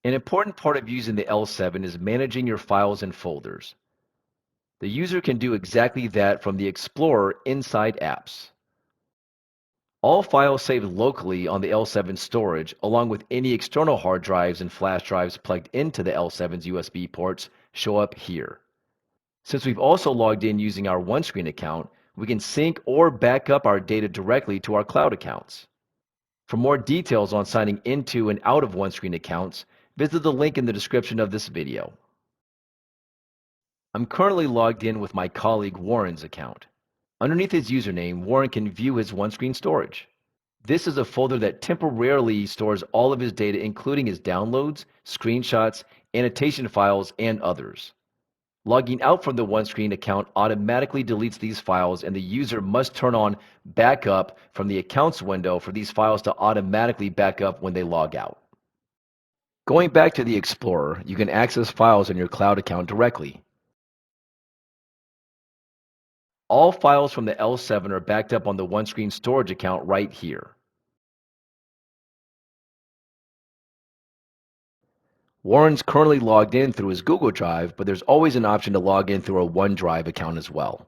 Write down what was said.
An important part of using the L7 is managing your files and folders. The user can do exactly that from the Explorer inside Apps. All files saved locally on the L7 storage, along with any external hard drives and flash drives plugged into the L7's USB ports, show up here. Since we've also logged in using our OneScreen account, we can sync or back up our data directly to our cloud accounts. For more details on signing into and out of OneScreen accounts, visit the link in the description of this video. I'm currently logged in with my colleague Warren's account. Underneath his username, Warren can view his OneScreen storage. This is a folder that temporarily stores all of his data, including his downloads, screenshots, annotation files, and others. Logging out from the OneScreen account automatically deletes these files, and the user must turn on Backup from the Accounts window for these files to automatically back up when they log out. Going back to the Explorer, you can access files on your cloud account directly. All files from the L7 are backed up on the OneScreen storage account right here. Warren's currently logged in through his Google Drive, but there's always an option to log in through a OneDrive account as well.